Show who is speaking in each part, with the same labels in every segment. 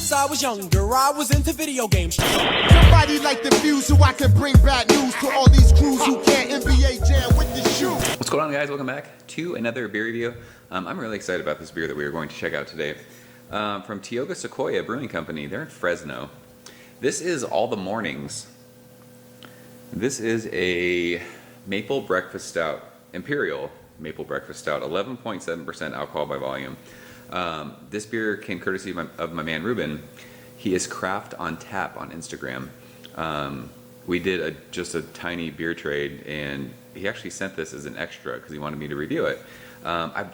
Speaker 1: Since I was younger, I was into video games.
Speaker 2: Somebody like the Fuse so I can bring bad news to all these crews who can't NBA jam with the shoe.
Speaker 3: What's going on, guys? Welcome back to another beer review. I'm really excited about this beer that we are going to check out today. From Tioga-Sequoia Brewing Company. They're in Fresno. This is All the Mornings. This is a maple breakfast stout, Imperial maple breakfast stout, 11.7% alcohol by volume. This beer came courtesy of my man Ruben. He is Craft on Tap on Instagram. We did just a tiny beer trade, and he actually sent this as an extra because he wanted me to review it. I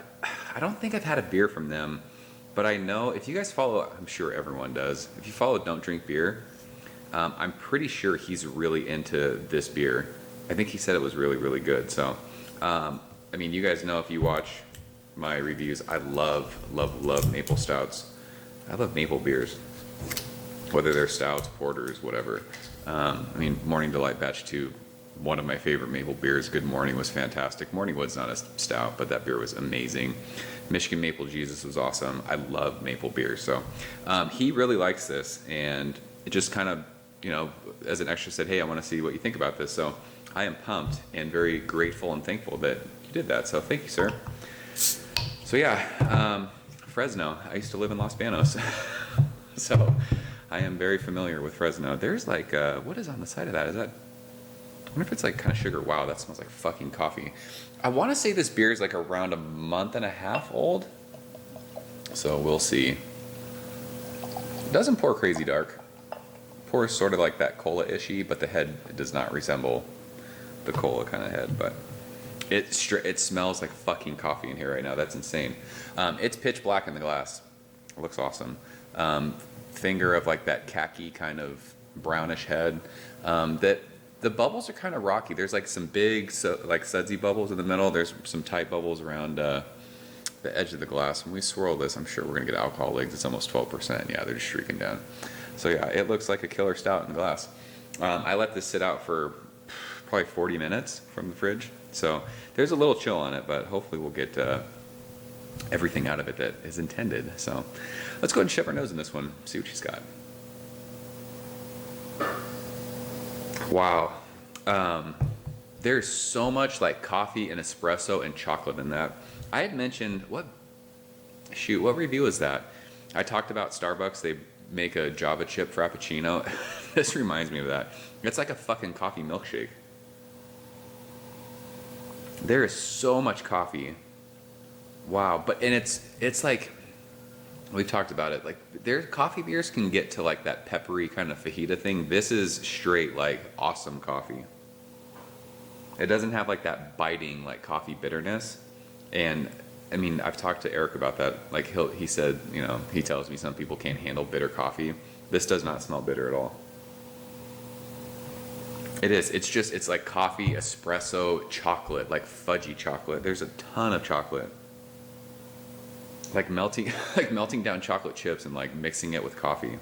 Speaker 3: don't think I've had a beer from them, but I know if you guys follow, I'm sure everyone does, if you follow Don't Drink Beer, I'm pretty sure he's really into this beer. I think he said it was really, really good. So, I mean, you guys know if you watch my reviews, I love maple stouts. I love maple beers, whether they're stouts, porters, whatever. I mean, Morning Delight Batch 2, one of my favorite maple beers. Good Morning was fantastic. Morning Wood's not a stout, but that beer was amazing. Michigan Maple Jesus was awesome. I love maple beers. So he really likes this, and it just kind of, you know, as an extra said, hey, I want to see what you think about this. So I am pumped and very grateful and thankful that you did that. So thank you, sir. So yeah, Fresno. I used to live in Los Banos. So I am very familiar with Fresno. There's like, what is on the side of that? Is that, I wonder if it's like kind of sugar. Wow, that smells like fucking coffee. I want to say this beer is like around a month and a half old. So we'll see. It doesn't pour crazy dark. Pours sort of like that cola-ishy, but the head does not resemble the cola kind of head. But it smells like fucking coffee in here right now. That's insane. It's pitch black in the glass. It looks awesome. Finger of like that khaki kind of brownish head. That the bubbles are kind of rocky. There's like some big like sudsy bubbles in the middle. There's some tight bubbles around the edge of the glass. When we swirl this, I'm sure we're gonna get alcohol legs. It's almost 12%. Yeah, they're just streaking down. So yeah, it looks like a killer stout in the glass. I let this sit out for probably 40 minutes from the fridge. So there's a little chill on it, but hopefully we'll get everything out of it that is intended. So let's go ahead and shove our nose in this one, see what she's got. Wow. There's so much like coffee and espresso and chocolate in that. I had mentioned, what review is that? I talked about Starbucks. They make a Java chip frappuccino. This reminds me of that. It's like a fucking coffee milkshake. There is so much coffee. Wow. And it's like, we've talked about it, like their coffee beers can get to like that peppery kind of fajita thing. This is straight like awesome coffee. It doesn't have like that biting like coffee bitterness. And I mean, I've talked to Eric about that. Like he said, you know, he tells me some people can't handle bitter coffee. This does not smell bitter at all. It is. It's like coffee, espresso, chocolate, like fudgy chocolate. There's a ton of chocolate. Like melting down chocolate chips and like mixing it with coffee.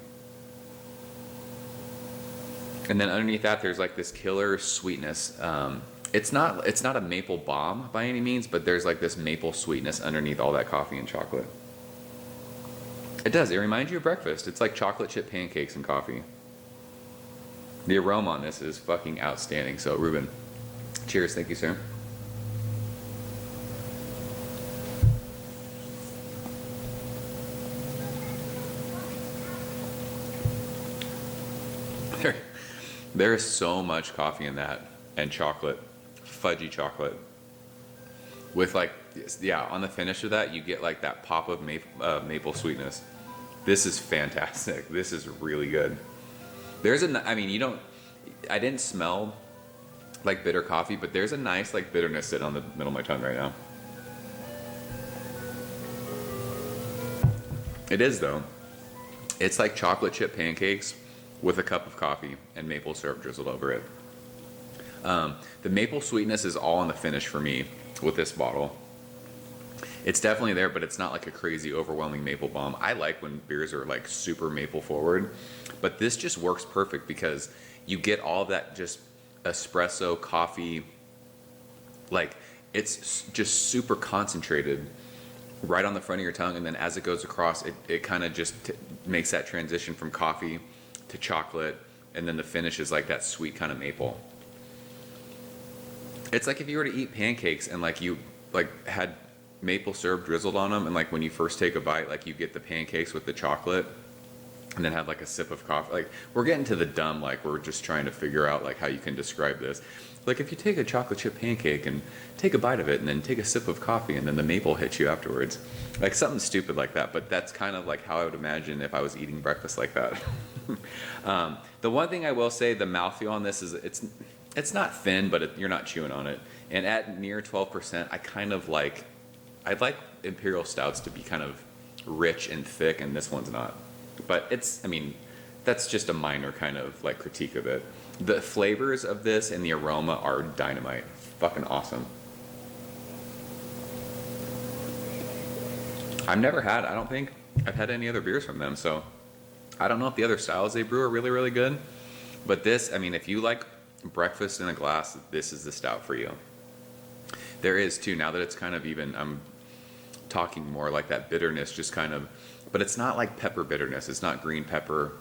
Speaker 3: And then underneath that, there's like this killer sweetness. It's not a maple bomb by any means, but there's like this maple sweetness underneath all that coffee and chocolate. It does. It reminds you of breakfast. It's like chocolate chip pancakes and coffee. The aroma on this is fucking outstanding. So Ruben, cheers. Thank you, sir. There is so much coffee in that, and chocolate, fudgy chocolate. With like, yeah, on the finish of that, you get like that pop of maple sweetness. This is fantastic. This is really good. I mean, I didn't smell like bitter coffee, but there's a nice like bitterness sitting on the middle of my tongue right now. It is though. It's like chocolate chip pancakes with a cup of coffee and maple syrup drizzled over it. The maple sweetness is all in the finish for me with this bottle. It's definitely there, but it's not like a crazy overwhelming maple bomb. I like when beers are like super maple forward, but this just works perfect because you get all of that just espresso, coffee, like it's just super concentrated right on the front of your tongue, and then as it goes across, it kind of just makes that transition from coffee to chocolate, and then the finish is like that sweet kind of maple. It's like if you were to eat pancakes and like you like had maple syrup drizzled on them, and like when you first take a bite, like you get the pancakes with the chocolate, and then have like a sip of coffee. Like we're getting to the dumb, like we're just trying to figure out like how you can describe this. Like if you take a chocolate chip pancake and take a bite of it and then take a sip of coffee and then the maple hits you afterwards. Like something stupid like that, but that's kind of like how I would imagine if I was eating breakfast like that. The one thing I will say, the mouthfeel on this is it's not thin, but you're not chewing on it. And at near 12%, I'd like imperial stouts to be kind of rich and thick, and this one's not. But that's just a minor kind of like critique of it. The flavors of this and the aroma are dynamite. Fucking awesome. I don't think I've had any other beers from them, so I don't know if the other styles they brew are really, really good. But this, if you like breakfast in a glass, this is the stout for you. There is too, now that it's kind of even, I'm talking more like that bitterness, just kind of, but it's not like pepper bitterness. It's not green pepper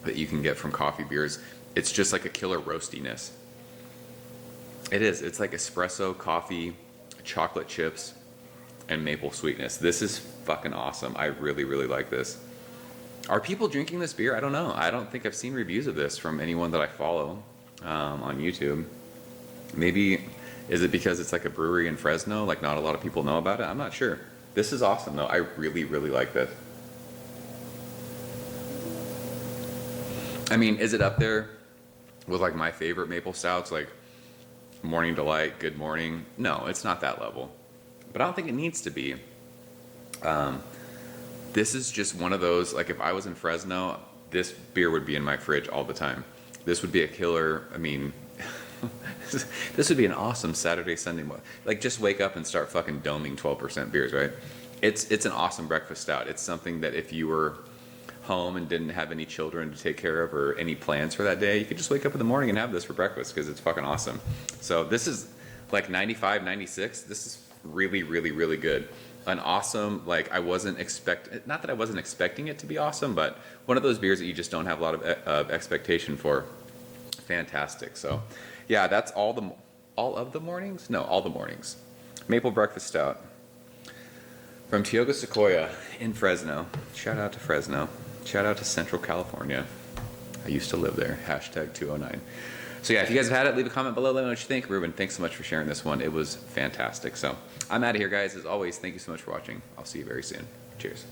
Speaker 3: that you can get from coffee beers. It's just like a killer roastiness. It is. It's like espresso, coffee, chocolate chips, and maple sweetness. This is fucking awesome. I really, really like this. Are people drinking this beer? I don't know. I don't think I've seen reviews of this from anyone that I follow on YouTube. Maybe, is it because it's like a brewery in Fresno? Like not a lot of people know about it? I'm not sure. This is awesome though. I really, really like this. Is it up there with like my favorite maple stouts, like Morning Delight, Good Morning? No, it's not that level. But I don't think it needs to be. This is just one of those, like if I was in Fresno, this beer would be in my fridge all the time. This would be a killer, this would be an awesome Saturday, Sunday morning. Like just wake up and start fucking doming 12% beers, right? It's an awesome breakfast stout. It's something that if you were home and didn't have any children to take care of or any plans for that day, you could just wake up in the morning and have this for breakfast because it's fucking awesome. So this is like 95, 96. This is really, really, really good. An awesome, like not that I wasn't expecting it to be awesome, but one of those beers that you just don't have a lot of expectation for. Fantastic. So yeah, that's all the mornings. Maple breakfast stout from Tioga-Sequoia in Fresno. Shout out to Fresno. Shout out to Central California. I used to live there. #209. So yeah, if you guys have had it, leave a comment below. Let me know what you think. Ruben, thanks so much for sharing this one. It was fantastic. So I'm out of here, guys. As always, thank you so much for watching. I'll see you very soon. Cheers.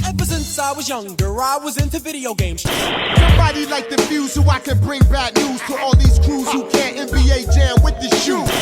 Speaker 1: Ever since I was younger, I was into video games.
Speaker 2: Somebody like the fuse so I can bring bad news to all these crews who can't NBA jam with the shoe.